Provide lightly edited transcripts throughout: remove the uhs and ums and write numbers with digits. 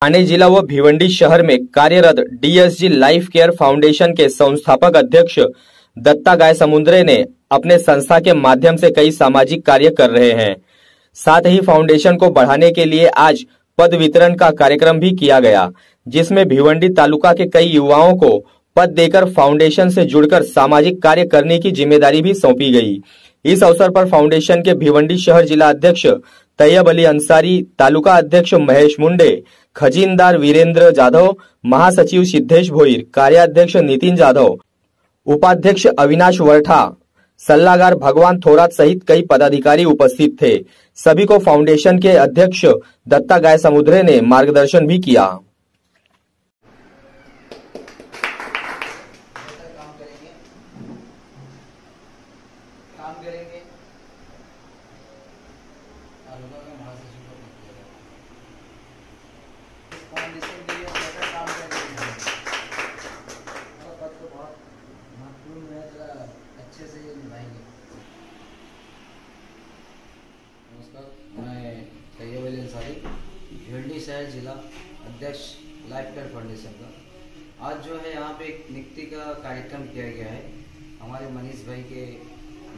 ठाणे जिला व भिवंडी शहर में कार्यरत डीएसजी लाइफ केयर फाउंडेशन के संस्थापक अध्यक्ष दत्ता गायसमुद्रे ने अपने संस्था के माध्यम से कई सामाजिक कार्य कर रहे हैं। साथ ही फाउंडेशन को बढ़ाने के लिए आज पद वितरण का कार्यक्रम भी किया गया, जिसमें भिवंडी तालुका के कई युवाओं को पद देकर फाउंडेशन से जुड़कर सामाजिक कार्य करने की जिम्मेदारी भी सौंपी गई। इस अवसर पर फाउंडेशन के भिवंडी शहर जिला अध्यक्ष तैयब अली अंसारी, तालुका अध्यक्ष महेश मुंडे, खजीनदार वीरेंद्र जाधव, महासचिव सिद्धेश भोईर, कार्याध्यक्ष नितिन जाधव, उपाध्यक्ष अविनाश वरठा, सल्लागार भगवान थोरात सहित कई पदाधिकारी उपस्थित थे। सभी को फाउंडेशन के अध्यक्ष दत्ता गायसमुद्रे ने मार्गदर्शन भी किया। अच्छे से ये निभाएंगे। नमस्कार, मैं तैयब अली अंसारी, भिवंडी शहर जिला अध्यक्ष लाइफ केयर फाउंडेशन का। आज जो है यहाँ पे एक नियुक्ति का कार्यक्रम किया गया है हमारे मनीष भाई के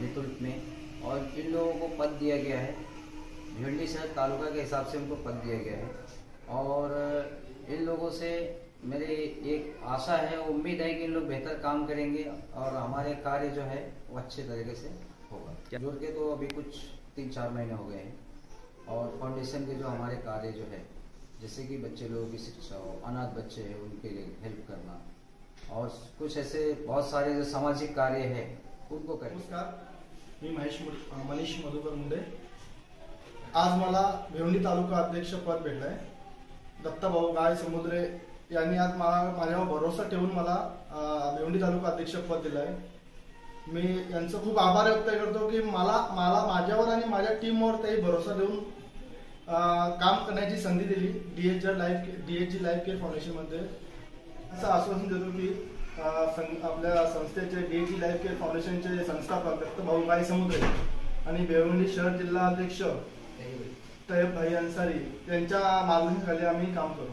नेतृत्व में, और इन लोगों को पद दिया गया है। भिवंडी शहर तालुका के हिसाब से उनको पद दिया गया है, और इन लोगों से मेरी एक आशा है, उम्मीद है कि इन लोग बेहतर काम करेंगे और हमारे कार्य जो है वो अच्छे तरीके से होगा। जुड़ के तो अभी कुछ 3-4 महीने हो गए हैं, और फाउंडेशन के जो हमारे कार्य जो है, जैसे कि बच्चे लोगों की शिक्षा हो, अनाथ बच्चे हैं उनके लिए हेल्प करना, और कुछ ऐसे बहुत सारे जो सामाजिक कार्य है उनको करें। नमस्कार, मी मनीष मधुकर मुंडे। आज मला भिवंडी तालुका अध्यक्ष पद भेटलंय। दत्ता भाऊ गायसमुद्रे यांनी आज माझ्यावर भरोसा ठेवून मला भिवंडी तालुका अध्यक्ष पद दिलंय। मी यांचं खूप आभार व्यक्त करतो की मला माझ्यावर आणि माझ्या टीमवर त्यांनी भरोसा देऊन काम करण्याची संधी दिली डीएसजी लाइफ केयर फाउंडेशन मध्ये। असं आश्वासन देतो की आपल्या संस्थेचे डीएसजी लाइफ केयर फाउंडेशनचे संस्थापक दत्ता भाऊ गायसमुद्रे आणि भिवंडी शहर जिल्हा अध्यक्ष तैयब भाई अंसारी यांच्या मार्गदर्शनाखाली आम्ही काम करू।